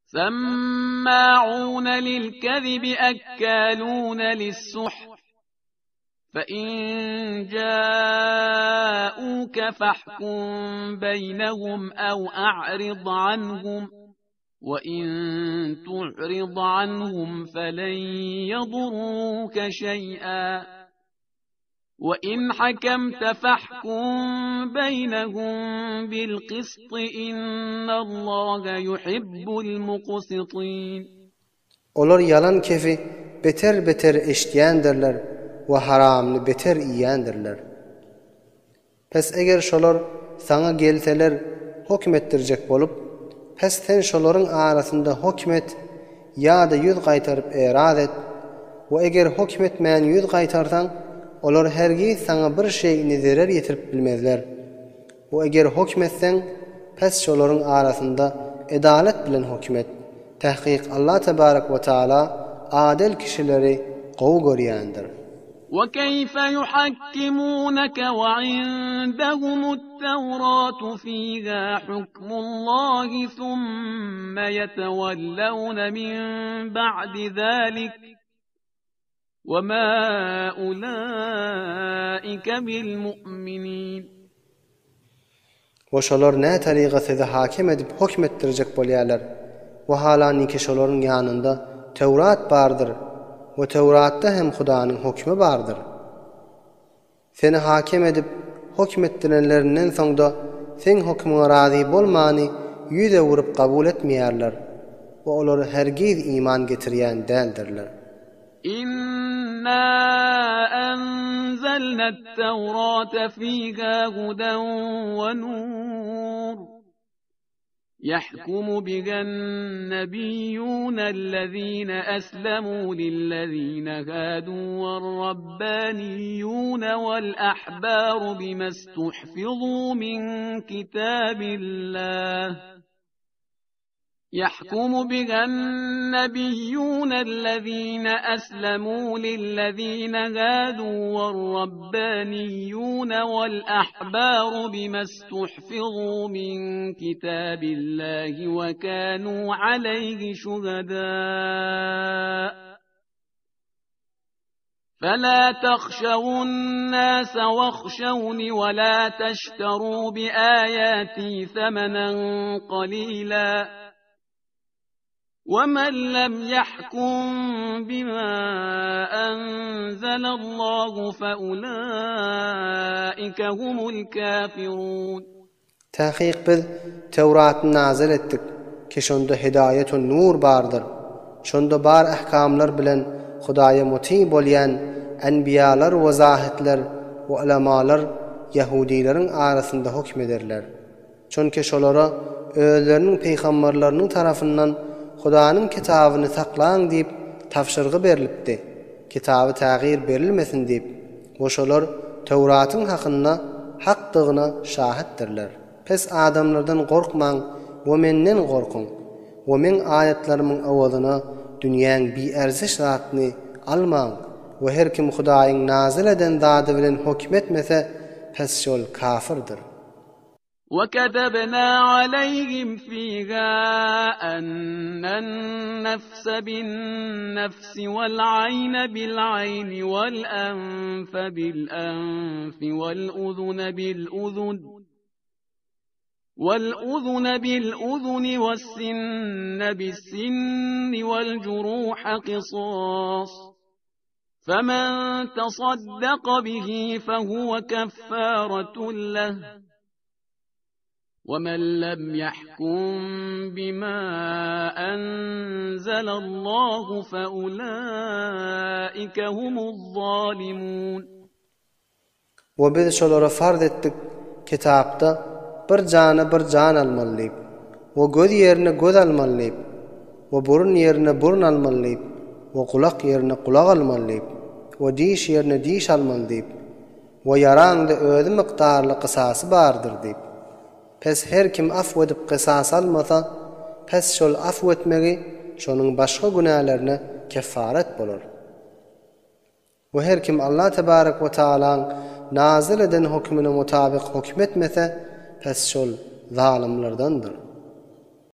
سماعون للكذب أكالون للسحت فإن جاءوك فاحكم بينهم أو أعرض عنهم وإن تعرض عنهم فلن يضروك شيئا وإن حكمت فاحكم بينهم بالقسط إن الله يحب المقسطين. Olar yalan kefi beter beter eşdiyendirler ve haramını beter iyendirler. Pes eger şolar sana gelseler hükmettirecek bolup, pes sen şoların arasında hükmet ya da yüz qaytarıp erad et ve eger hükmetmeyen yüz qaytarsan, olar hergiz sana bir şeyini zarar yetirip bilmezler. Ve eger hükmetsen, pes şoların arasında edalet bilen hükmet. Tahqiq Allah tebarek ve Teala adil kişileri qow görýändir. وكيف يحكمونك وعندهم التوراة فيها حكم الله ثم يتولون من بعد ذلك وما أولئك بالمؤمنين. Oşolar ne tariqa size hakim edip hükmettirecek bolýarlar. Ve halaniki şoların yanında Tevrat bardır. Ve Tevrat'ta hem Hudanın hükmü bardır. Seni hakim edip hükmettirenlerinden soňda sen hükmüne razı bolmany yüze vurup kabul etmeýärler. Ve olar hergiz iman getirýän däldirler. İnna anzalna at-Taurata fiha hudan ve nur. يحكم بها النبيون الذين أسلموا للذين هادوا والربانيون والأحبار بما استحفظوا من كتاب الله يحكم بها النبيون الذين أسلموا للذين هادوا والربانيون والأحبار بما استحفظوا من كتاب الله وكانوا عليه شهداء فلا تخشوا الناس واخشوني ولا تشتروا بآياتي ثمنا قليلا ومن لم يحكم بما أنزل الله فأولئك هم الكافرون. Tahqiq biz Tevrat'ı nazil ettik ki şonda hidayetun nur bardır. Şonda bar ahkamlar bilen Hudaýa muti bolýan enbiyalar we zahitler we ulamalar Yahudilerin arasında hükmederler. Çünkü şolara özlerinin peygamberlerinin tarafından Hudaýyň kitabyny saklaň diýip tapşyrgy berilipdi. Kitaby tagyr berilmesin diýip. Oşolar Tewratyň hakyna hakdygyna şahitdirler. Pes adamlardan gorkmaň we menden gorkun. We men ayetlerimiň awazyna dünýäň bi-erziş zatny almaň. We her kim Hudaýyň nazil eden zady bilen hükmetmese pes şol kafirdir. وكتبنا عليهم فيها أن النفس بالنفس والعين بالعين والأنف بالأنف والأذن بالأذن والسن بالسن والجروح قصاص فمن تصدق به فهو كفارة له ومن لم يحكم بما أنزل الله فأولئك هم الظالمون. وبيد şolara farz ettik kitapda bir jana bir jan almalyp, we göz yerine göz almalyp, we burun yerine burun almalyp, we kulak yerine kulak almalyp, we diş yerine diş almalyp, we yaraňda özü mikdarly qysasy bardyr diýip. Pes her kim afwedip qysas almasa, pes şol afwetmegi şonuň başga günahlarına kefaret bolar. Ve her kim Allah tebarek ve Teala'ň nazil eden hükmüne mutabık hükmetmese, pes şol zalimlerdendir.